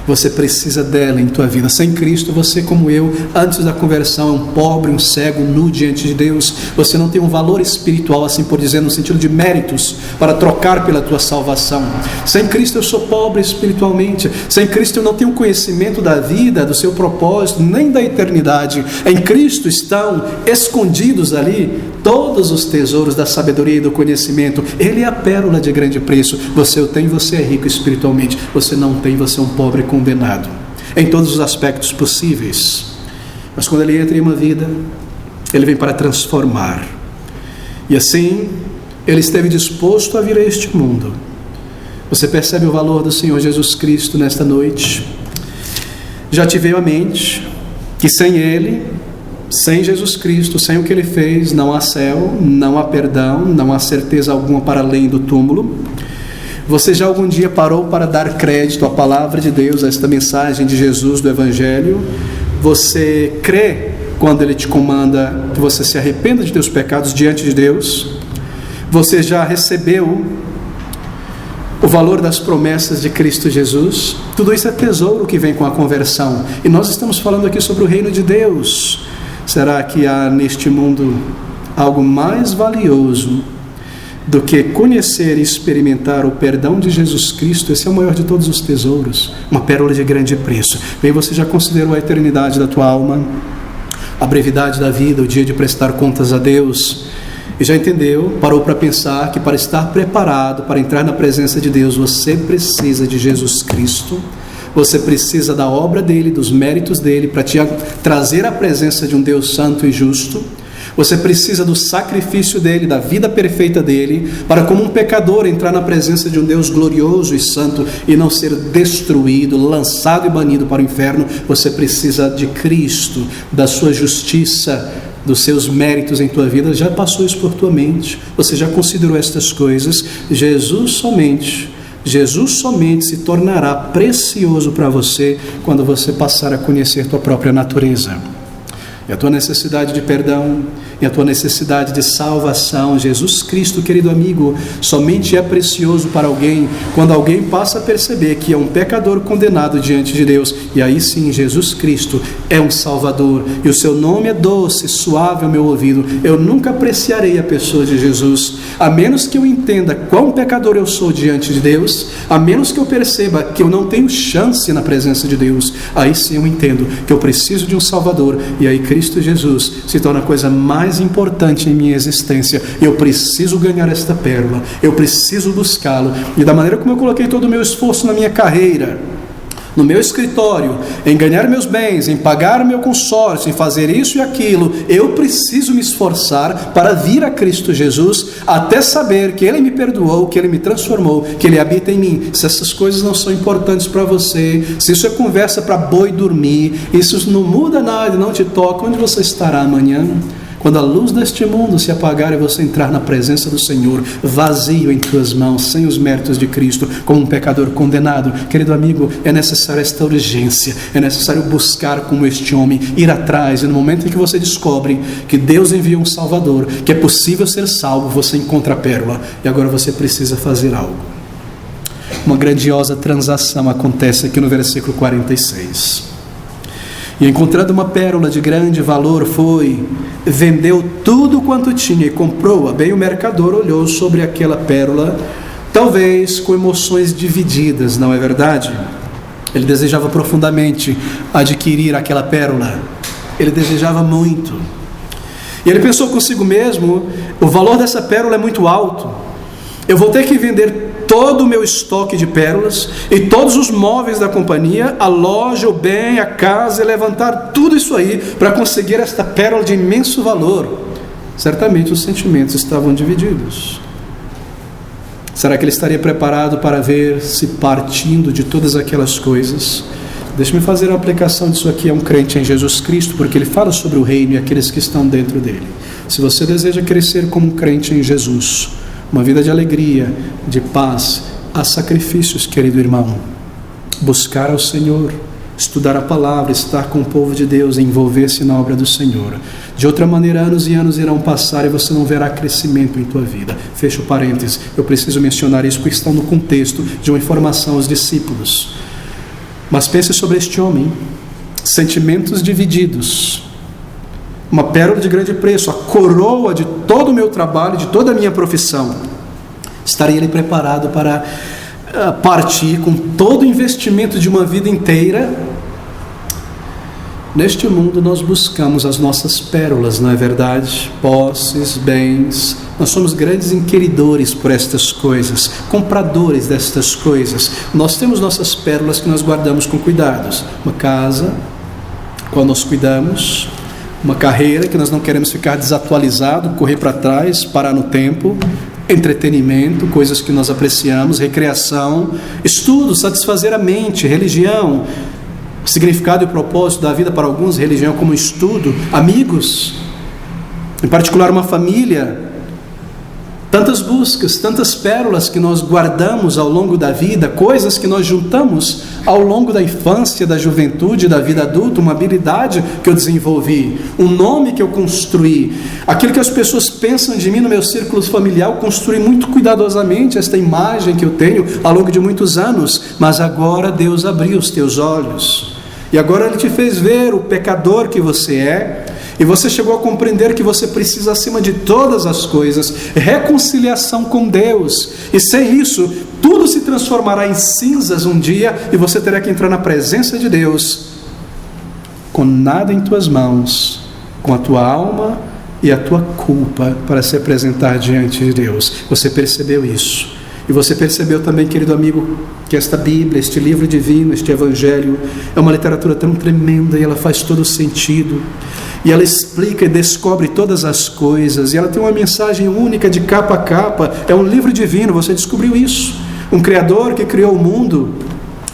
Você precisa dela em tua vida. Sem Cristo, você, como eu, antes da conversão, é um pobre, um cego, nu diante de Deus. Você não tem um valor espiritual, assim por dizer, no sentido de méritos, para trocar pela tua salvação. Sem Cristo eu sou pobre espiritualmente. Sem Cristo eu não tenho conhecimento da vida, do seu propósito, nem da eternidade. Em Cristo estão escondidos ali todos os tesouros da sabedoria e do conhecimento. Ele é a pérola de grande preço. Você o tem, você é rico espiritualmente. Você não tem, você é um pobre condenado, em todos os aspectos possíveis. Mas quando Ele entra em uma vida, Ele vem para transformar. E assim, Ele esteve disposto a vir a este mundo. Você percebe o valor do Senhor Jesus Cristo nesta noite? Já te veio à mente que sem Ele, sem Jesus Cristo, sem o que Ele fez, não há céu, não há perdão, não há certeza alguma para além do túmulo? Você já algum dia parou para dar crédito à palavra de Deus, a esta mensagem de Jesus do Evangelho? Você crê quando Ele te comanda que você se arrependa de teus pecados diante de Deus? Você já recebeu o valor das promessas de Cristo Jesus? Tudo isso é tesouro que vem com a conversão. E nós estamos falando aqui sobre o reino de Deus. Será que há neste mundo algo mais valioso do que conhecer e experimentar o perdão de Jesus Cristo? Esse é o maior de todos os tesouros, uma pérola de grande preço. Bem, você já considerou a eternidade da tua alma, a brevidade da vida, o dia de prestar contas a Deus, e já entendeu, parou para pensar que para estar preparado para entrar na presença de Deus, você precisa de Jesus Cristo. Você precisa da obra dele, dos méritos dele, para te trazer a presença de um Deus santo e justo. Você precisa do sacrifício dele, da vida perfeita dele, para, como um pecador, entrar na presença de um Deus glorioso e santo e não ser destruído, lançado e banido para o inferno. Você precisa de Cristo, da sua justiça, dos seus méritos em tua vida. Já passou isso por tua mente? Você já considerou estas coisas? Jesus somente se tornará precioso para você quando você passar a conhecer tua própria natureza. E a tua necessidade de perdão, e a tua necessidade de salvação. Jesus Cristo, querido amigo, somente é precioso para alguém quando alguém passa a perceber que é um pecador condenado diante de Deus, e aí sim Jesus Cristo é um Salvador, e o seu nome é doce, suave ao meu ouvido. Eu nunca apreciarei a pessoa de Jesus, a menos que eu entenda quão pecador eu sou diante de Deus, a menos que eu perceba que eu não tenho chance na presença de Deus. Aí sim eu entendo que eu preciso de um Salvador, e aí Cristo Jesus se torna a coisa mais importante em minha existência. Eu preciso ganhar esta pérola, eu preciso buscá-lo, e da maneira como eu coloquei todo o meu esforço na minha carreira, no meu escritório, em ganhar meus bens, em pagar o meu consórcio, em fazer isso e aquilo, eu preciso me esforçar para vir a Cristo Jesus, até saber que Ele me perdoou, que Ele me transformou, que Ele habita em mim. Se essas coisas não são importantes para você, se isso é conversa para boi dormir, isso não muda nada, não te toca, onde você estará amanhã? Quando a luz deste mundo se apagar e você entrar na presença do Senhor, vazio em tuas mãos, sem os méritos de Cristo, como um pecador condenado. Querido amigo, é necessário esta urgência, é necessário buscar como este homem, ir atrás, e no momento em que você descobre que Deus envia um Salvador, que é possível ser salvo, você encontra a pérola, e agora você precisa fazer algo. Uma grandiosa transação acontece aqui no versículo 46. E encontrando uma pérola de grande valor, vendeu tudo quanto tinha e comprou-a. Bem, o mercador olhou sobre aquela pérola, talvez com emoções divididas, não é verdade? Ele desejava profundamente adquirir aquela pérola, ele desejava muito. E ele pensou consigo mesmo: o valor dessa pérola é muito alto, eu vou ter que vender todo o meu estoque de pérolas e todos os móveis da companhia, a loja, o bem, a casa, e levantar tudo isso aí para conseguir esta pérola de imenso valor. Certamente os sentimentos estavam divididos. Será que ele estaria preparado para ver-se partindo de todas aquelas coisas? Deixe-me fazer uma aplicação disso aqui a um crente em Jesus Cristo, porque ele fala sobre o reino e aqueles que estão dentro dele. Se você deseja crescer como um crente em Jesus, uma vida de alegria, de paz, há sacrifícios, querido irmão. Buscar ao Senhor, estudar a palavra, estar com o povo de Deus, envolver-se na obra do Senhor. De outra maneira, anos e anos irão passar e você não verá crescimento em tua vida. Fecho parênteses, eu preciso mencionar isso porque está no contexto de uma informação aos discípulos. Mas pense sobre este homem: sentimentos divididos, uma pérola de grande preço, a coroa de todo o meu trabalho, de toda a minha profissão. Estaria ele preparado para partir com todo o investimento de uma vida inteira? Neste mundo nós buscamos as nossas pérolas, não é verdade? Posses, bens. Nós somos grandes inquiridores por estas coisas, compradores destas coisas. Nós temos nossas pérolas que nós guardamos com cuidados. Uma casa, qual nós cuidamos. Uma carreira que nós não queremos ficar desatualizado, correr para trás, parar no tempo. Entretenimento, coisas que nós apreciamos, recreação, estudo, satisfazer a mente, religião, significado e propósito da vida para alguns, religião como estudo, amigos, em particular uma família. Tantas buscas, tantas pérolas que nós guardamos ao longo da vida, coisas que nós juntamos ao longo da infância, da juventude, da vida adulta, uma habilidade que eu desenvolvi, um nome que eu construí, aquilo que as pessoas pensam de mim no meu círculo familiar, eu construí muito cuidadosamente esta imagem que eu tenho ao longo de muitos anos, mas agora Deus abriu os teus olhos, e agora Ele te fez ver o pecador que você é, e você chegou a compreender que você precisa, acima de todas as coisas, reconciliação com Deus. E sem isso, tudo se transformará em cinzas um dia, e você terá que entrar na presença de Deus, com nada em tuas mãos, com a tua alma e a tua culpa, para se apresentar diante de Deus. Você percebeu isso? E você percebeu também, querido amigo, que esta Bíblia, este livro divino, este Evangelho, é uma literatura tão tremenda, e ela faz todo sentido, e ela explica e descobre todas as coisas, e ela tem uma mensagem única de capa a capa. É um livro divino, você descobriu isso. Um Criador que criou o mundo,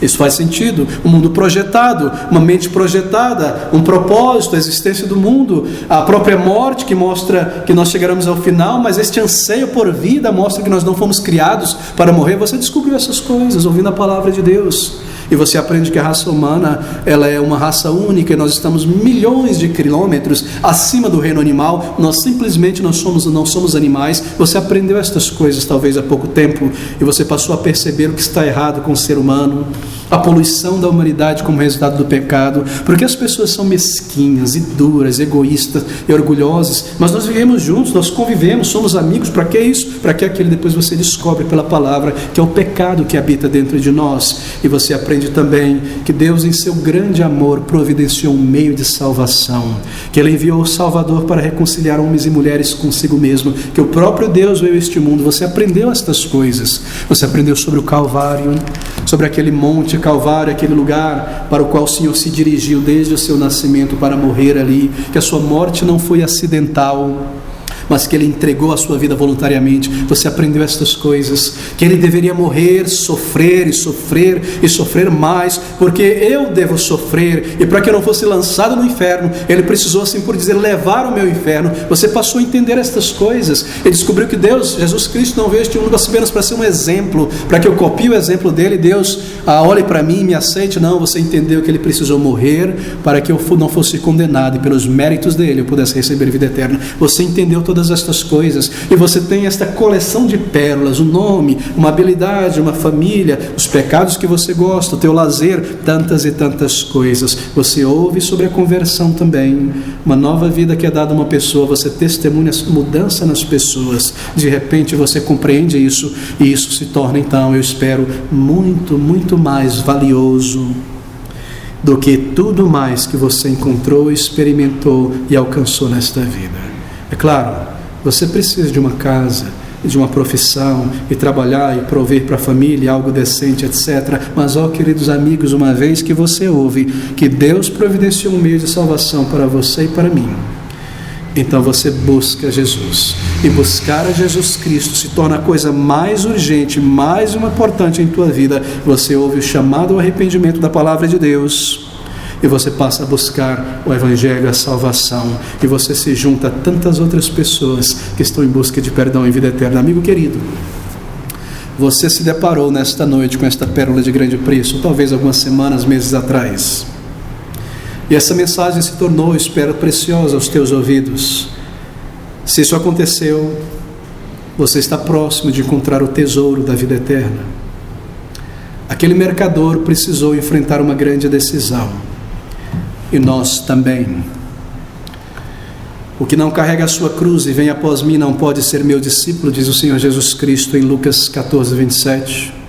isso faz sentido. Um mundo projetado, uma mente projetada, um propósito, a existência do mundo, a própria morte que mostra que nós chegaremos ao final, mas este anseio por vida mostra que nós não fomos criados para morrer. Você descobriu essas coisas ouvindo a palavra de Deus. e você aprende que a raça humana, ela é uma raça única, e nós estamos milhões de quilômetros acima do reino animal, nós simplesmente não somos animais. Você aprendeu estas coisas talvez há pouco tempo, e você passou a perceber o que está errado com o ser humano, a poluição da humanidade como resultado do pecado, porque as pessoas são mesquinhas e duras, egoístas e orgulhosas, mas nós vivemos juntos, nós convivemos, somos amigos. Para que isso? Para que aquele depois você descobre pela palavra que é o pecado que habita dentro de nós, e você aprende também que Deus, em seu grande amor, providenciou um meio de salvação, que Ele enviou o Salvador para reconciliar homens e mulheres consigo mesmo, que o próprio Deus veio a este mundo. Você aprendeu estas coisas, você aprendeu sobre o Calvário, sobre aquele monte Calvário, aquele lugar para o qual o Senhor se dirigiu desde o seu nascimento para morrer ali, que a sua morte não foi acidental, mas que Ele entregou a sua vida voluntariamente. Você aprendeu estas coisas, que Ele deveria morrer, sofrer e sofrer e sofrer mais, porque eu devo sofrer, e para que eu não fosse lançado no inferno, Ele precisou, assim por dizer, levar o meu inferno. Você passou a entender estas coisas, e descobriu que Deus, Jesus Cristo, não veio este mundo apenas para ser um exemplo, para que eu copie o exemplo dele. Deus, olhe para mim, me aceite. Não, você entendeu que Ele precisou morrer para que eu não fosse condenado, e pelos méritos dele eu pudesse receber vida eterna. Você entendeu todas estas coisas, e você tem esta coleção de pérolas, um nome, uma habilidade, uma família, os pecados que você gosta, o teu lazer, tantas e tantas coisas. Você ouve sobre a conversão também, uma nova vida que é dada a uma pessoa. Você testemunha mudança nas pessoas. De repente você compreende isso, e isso se torna, então, eu espero, muito, muito mais valioso do que tudo mais que você encontrou, experimentou e alcançou nesta vida. É claro, você precisa de uma casa, de uma profissão, e trabalhar e prover para a família algo decente, etc. Mas, queridos amigos, uma vez que você ouve que Deus providenciou um meio de salvação para você e para mim, então você busca Jesus, e buscar a Jesus Cristo se torna a coisa mais urgente, mais importante em tua vida. Você ouve o chamado ao arrependimento da palavra de Deus, e você passa a buscar o Evangelho, a salvação, e você se junta a tantas outras pessoas que estão em busca de perdão e vida eterna. Amigo querido, você se deparou nesta noite com esta pérola de grande preço, talvez algumas semanas, meses atrás, e essa mensagem se tornou, espero, preciosa aos teus ouvidos. Se isso aconteceu, você está próximo de encontrar o tesouro da vida eterna. Aquele mercador precisou enfrentar uma grande decisão, e nós também. O que não carrega a sua cruz e vem após mim não pode ser meu discípulo, diz o Senhor Jesus Cristo em Lucas 14, 27.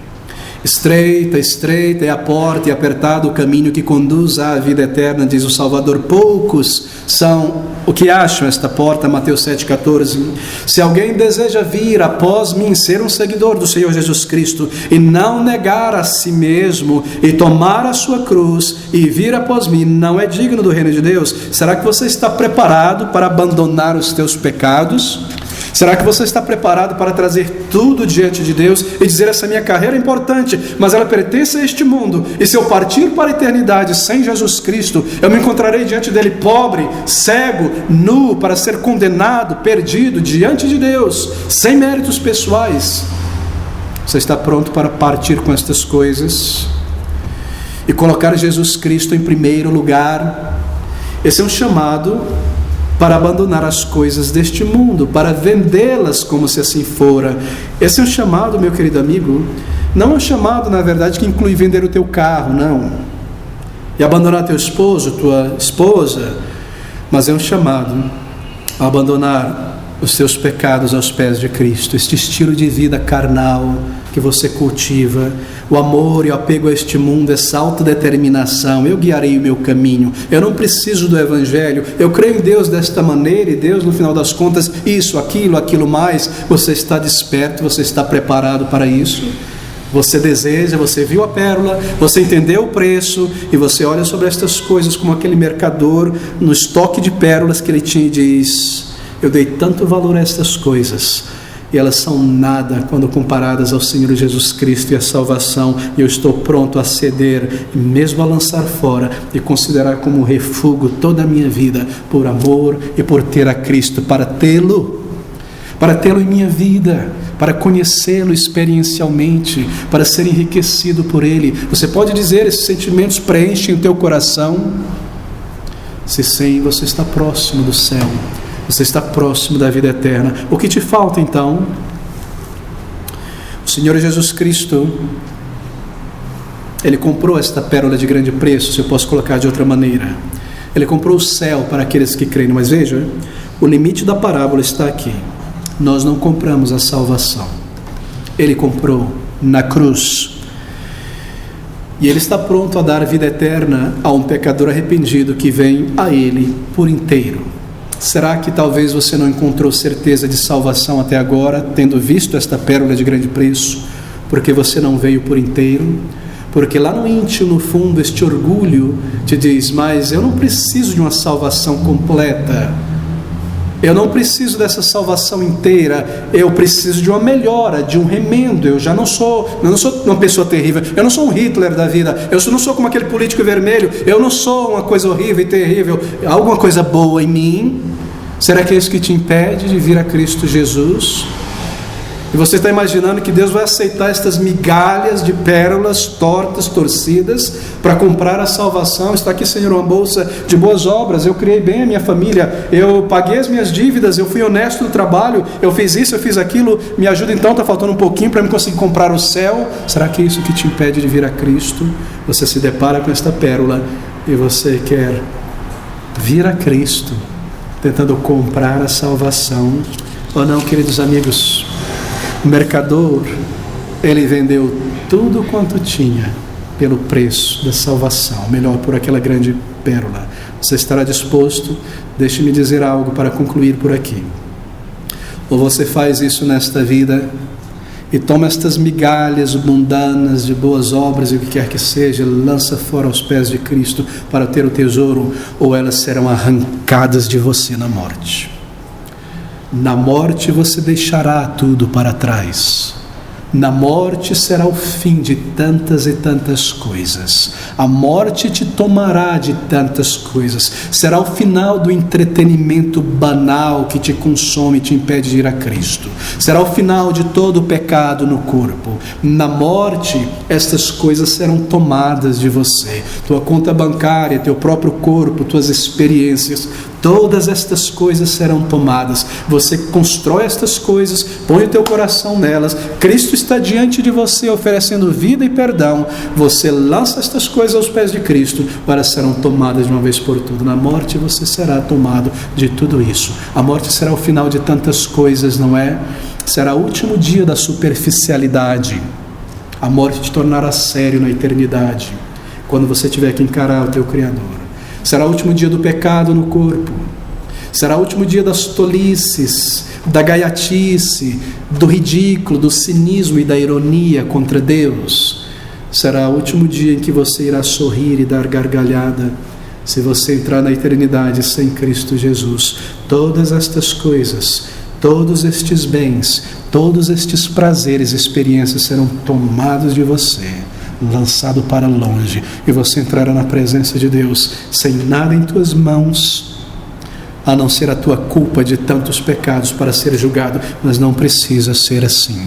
Estreita, estreita é a porta e apertado o caminho que conduz à vida eterna, diz o Salvador. Poucos são o que acham esta porta, Mateus 7,14. Se alguém deseja vir após mim, ser um seguidor do Senhor Jesus Cristo, e não negar a si mesmo, e tomar a sua cruz, e vir após mim, não é digno do reino de Deus. Será que você está preparado para abandonar os teus pecados? Será que você está preparado para trazer tudo diante de Deus e dizer: essa minha carreira é importante, mas ela pertence a este mundo, e se eu partir para a eternidade sem Jesus Cristo, eu me encontrarei diante dele pobre, cego, nu, para ser condenado, perdido diante de Deus, sem méritos pessoais? Você está pronto para partir com estas coisas e colocar Jesus Cristo em primeiro lugar? Esse é um chamado para abandonar as coisas deste mundo, para vendê-las como se assim fora. Esse é um chamado, meu querido amigo, não é um chamado, na verdade, que inclui vender o teu carro, não, e abandonar teu esposo, tua esposa, mas é um chamado a abandonar os teus pecados aos pés de Cristo, este estilo de vida carnal que você cultiva, o amor e o apego a este mundo, essa autodeterminação: eu guiarei o meu caminho, eu não preciso do Evangelho, eu creio em Deus desta maneira, e Deus, no final das contas, isso, aquilo mais. Você está desperto, você está preparado para isso? Você deseja, você viu a pérola, você entendeu o preço, e você olha sobre estas coisas como aquele mercador no estoque de pérolas que ele tinha, e diz: eu dei tanto valor a estas coisas, e elas são nada quando comparadas ao Senhor Jesus Cristo e a salvação, e eu estou pronto a ceder, e mesmo a lançar fora, e considerar como refúgio toda a minha vida, por amor e por ter a Cristo, para tê-lo em minha vida, para conhecê-lo experiencialmente, para ser enriquecido por Ele. Você pode dizer, esses sentimentos preenchem o teu coração? Se sim, você está próximo do céu, você está próximo da vida eterna. O que te falta então? O Senhor Jesus Cristo, Ele comprou esta pérola de grande preço, se eu posso colocar de outra maneira. Ele comprou o céu para aqueles que creem. Mas veja, o limite da parábola está aqui. Nós não compramos a salvação. Ele comprou na cruz. E Ele está pronto a dar vida eterna a um pecador arrependido que vem a Ele por inteiro. Será que talvez você não encontrou certeza de salvação até agora, tendo visto esta pérola de grande preço, porque você não veio por inteiro? Porque lá no íntimo, no fundo, este orgulho te diz, mas eu não preciso de uma salvação completa. Eu não preciso dessa salvação inteira, eu preciso de uma melhora, de um remendo. Eu não sou uma pessoa terrível, eu não sou um Hitler da vida, eu não sou como aquele político vermelho, eu não sou uma coisa horrível e terrível. Há alguma coisa boa em mim? Será que é isso que te impede de vir a Cristo Jesus? E você está imaginando que Deus vai aceitar estas migalhas de pérolas tortas, torcidas, para comprar a salvação? Está aqui, Senhor, uma bolsa de boas obras, eu criei bem a minha família, eu paguei as minhas dívidas, eu fui honesto no trabalho, eu fiz isso, eu fiz aquilo, me ajuda então, está faltando um pouquinho para eu conseguir comprar o céu. Será que é isso que te impede de vir a Cristo? Você se depara com esta pérola e você quer vir a Cristo, tentando comprar a salvação. Ou não, queridos amigos? O mercador, ele vendeu tudo quanto tinha pelo preço da salvação, melhor, por aquela grande pérola. Você estará disposto? Deixe-me dizer algo para concluir por aqui. Ou você faz isso nesta vida e toma estas migalhas mundanas de boas obras e o que quer que seja, lança fora aos pés de Cristo para ter o tesouro, ou elas serão arrancadas de você na morte. Na morte você deixará tudo para trás. Na morte será o fim de tantas e tantas coisas. A morte te tomará de tantas coisas. Será o final do entretenimento banal que te consome e te impede de ir a Cristo. Será o final de todo o pecado no corpo. Na morte, estas coisas serão tomadas de você. Tua conta bancária, teu próprio corpo, tuas experiências, todas estas coisas serão tomadas. Você constrói estas coisas, põe o teu coração nelas. Cristo está diante de você oferecendo vida e perdão. Você lança estas coisas aos pés de Cristo, elas serão tomadas de uma vez por todas. Na morte você será tomado de tudo isso. A morte será o final de tantas coisas, não é? Será o último dia da superficialidade. A morte te tornará sério na eternidade, quando você tiver que encarar o teu Criador. Será o último dia do pecado no corpo. Será o último dia das tolices, da gaiatice, do ridículo, do cinismo e da ironia contra Deus. Será o último dia em que você irá sorrir e dar gargalhada, se você entrar na eternidade sem Cristo Jesus. Todas estas coisas, todos estes bens, todos estes prazeres e experiências serão tomados de você, lançado para longe, e você entrará na presença de Deus sem nada em tuas mãos, a não ser a tua culpa de tantos pecados para ser julgado. Mas não precisa ser assim.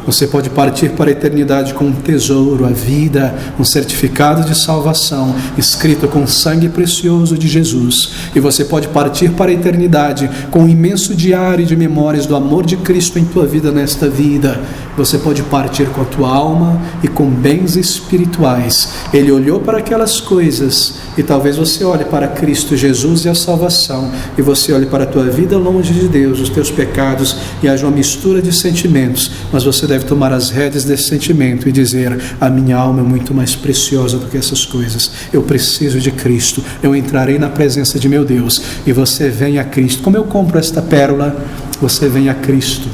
Você pode partir para a eternidade com um tesouro, a vida, um certificado de salvação escrito com sangue precioso de Jesus. E você pode partir para a eternidade com um imenso diário de memórias do amor de Cristo em tua vida nesta vida. Você pode partir com a tua alma e com bens espirituais. Ele olhou para aquelas coisas e talvez você olhe para Cristo Jesus e a salvação, e você olhe para a tua vida longe de Deus, os teus pecados, e haja uma mistura de sentimentos. Mas você deve tomar as rédeas desse sentimento e dizer: a minha alma é muito mais preciosa do que essas coisas. Eu preciso de Cristo. Eu entrarei na presença de meu Deus. E você vem a Cristo. Como eu compro esta pérola? Você vem a Cristo.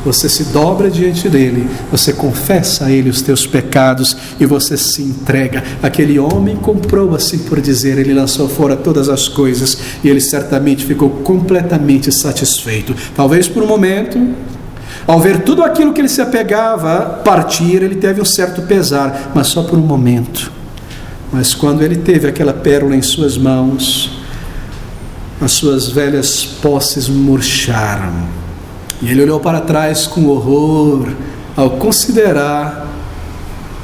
Você se dobra diante dele, você confessa a ele os teus pecados e você se entrega. Aquele homem comprou, assim por dizer, ele lançou fora todas as coisas e ele certamente ficou completamente satisfeito. Talvez por um momento, ao ver tudo aquilo que ele se apegava partir, ele teve um certo pesar, mas só por um momento. Mas quando ele teve aquela pérola em suas mãos, as suas velhas posses murcharam. E ele olhou para trás com horror ao considerar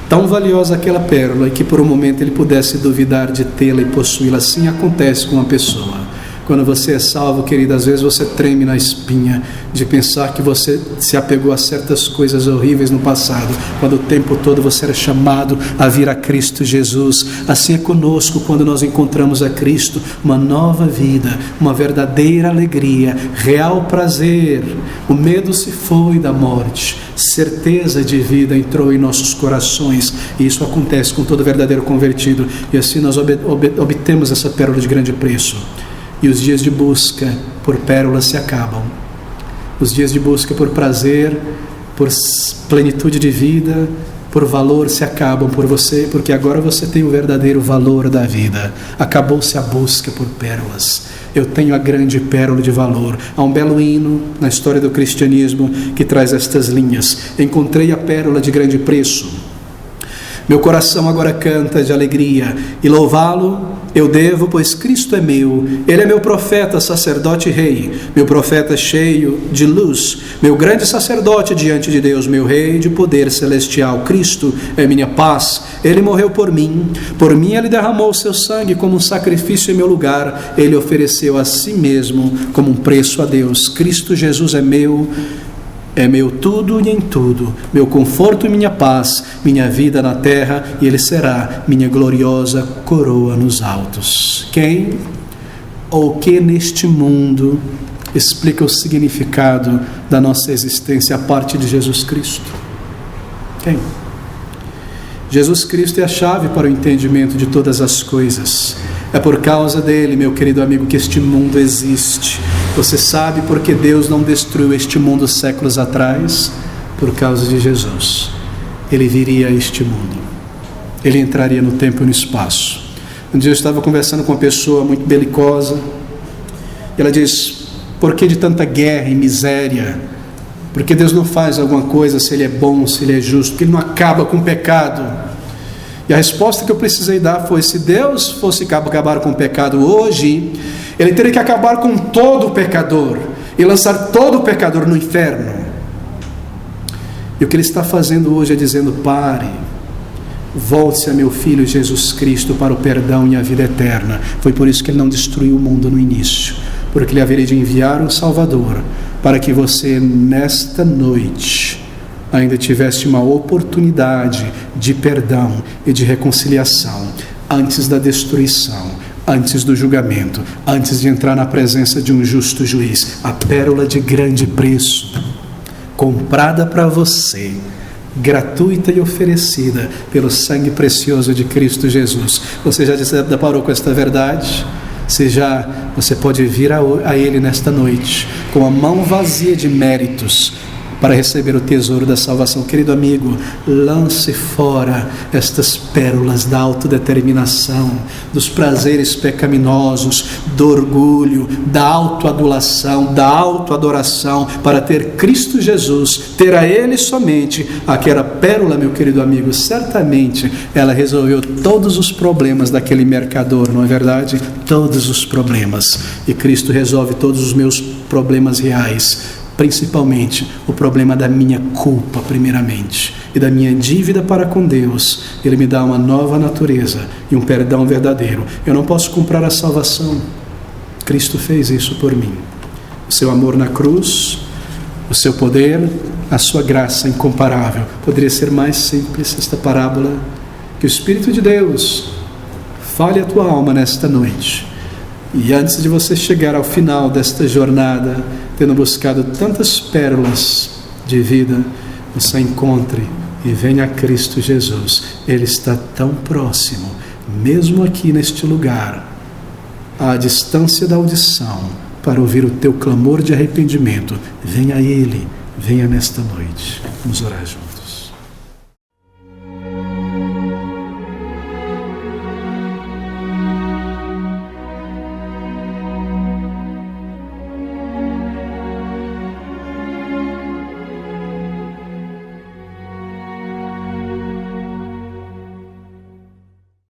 tão valiosa aquela pérola, e que por um momento ele pudesse duvidar de tê-la e possuí-la. Assim acontece com uma pessoa. Quando você é salvo, querido, às vezes você treme na espinha de pensar que você se apegou a certas coisas horríveis no passado, quando o tempo todo você era chamado a vir a Cristo Jesus. Assim é conosco quando nós encontramos a Cristo, uma nova vida, uma verdadeira alegria, real prazer. O medo se foi da morte, certeza de vida entrou em nossos corações, e isso acontece com todo verdadeiro convertido, e assim nós obtemos essa pérola de grande preço. E os dias de busca por pérolas se acabam. Os dias de busca por prazer, por plenitude de vida, por valor se acabam por você, porque agora você tem o verdadeiro valor da vida. Acabou-se a busca por pérolas. Eu tenho a grande pérola de valor. Há um belo hino na história do cristianismo que traz estas linhas: encontrei a pérola de grande preço. Meu coração agora canta de alegria, e louvá-lo eu devo, pois Cristo é meu. Ele é meu profeta, sacerdote e rei, meu profeta cheio de luz, meu grande sacerdote diante de Deus, meu rei de poder celestial. Cristo é minha paz, ele morreu por mim ele derramou o seu sangue como um sacrifício em meu lugar, ele ofereceu a si mesmo como um preço a Deus. Cristo Jesus é meu tudo e em tudo, meu conforto e minha paz, minha vida na terra, e ele será minha gloriosa coroa nos altos. Quem ou que neste mundo explica o significado da nossa existência a parte de Jesus Cristo? Quem? Jesus Cristo é a chave para o entendimento de todas as coisas. É por causa dele, meu querido amigo, que este mundo existe. Você sabe por que Deus não destruiu este mundo séculos atrás? Por causa de Jesus. Ele viria a este mundo. Ele entraria no tempo e no espaço. Um dia eu estava conversando com uma pessoa muito belicosa, e ela diz: por que de tanta guerra e miséria? Por que Deus não faz alguma coisa, se Ele é bom, se Ele é justo? Porque Ele não acaba com o pecado? E a resposta que eu precisei dar foi: se Deus fosse acabar com o pecado hoje, Ele teria que acabar com todo o pecador e lançar todo o pecador no inferno. E o que Ele está fazendo hoje é dizendo: pare, volte-se a meu Filho Jesus Cristo para o perdão e a vida eterna. Foi por isso que Ele não destruiu o mundo no início, porque Ele haveria de enviar um Salvador, para que você nesta noite ainda tivesse uma oportunidade de perdão e de reconciliação, antes da destruição, antes do julgamento, antes de entrar na presença de um justo juiz. A pérola de grande preço, comprada para você, gratuita e oferecida pelo sangue precioso de Cristo Jesus. Você já se deparou com esta verdade? Você pode vir a Ele nesta noite com a mão vazia de méritos para receber o tesouro da salvação. Querido amigo, lance fora estas pérolas da autodeterminação, dos prazeres pecaminosos, do orgulho, da autoadulação, da autoadoração, para ter Cristo Jesus, ter a Ele somente. Aquela pérola, meu querido amigo, certamente ela resolveu todos os problemas daquele mercador, não é verdade? Todos os problemas. E Cristo resolve todos os meus problemas reais, principalmente o problema da minha culpa, primeiramente, e da minha dívida para com Deus. Ele me dá uma nova natureza e um perdão verdadeiro. Eu não posso comprar a salvação. Cristo fez isso por mim. O seu amor na cruz, o seu poder, a sua graça incomparável. Poderia ser mais simples esta parábola. Que o Espírito de Deus fale a tua alma nesta noite, e antes de você chegar ao final desta jornada, tendo buscado tantas pérolas de vida, você encontre e venha a Cristo Jesus. Ele está tão próximo, mesmo aqui neste lugar, à distância da audição, para ouvir o teu clamor de arrependimento. Venha a Ele, venha nesta noite. Vamos orar juntos.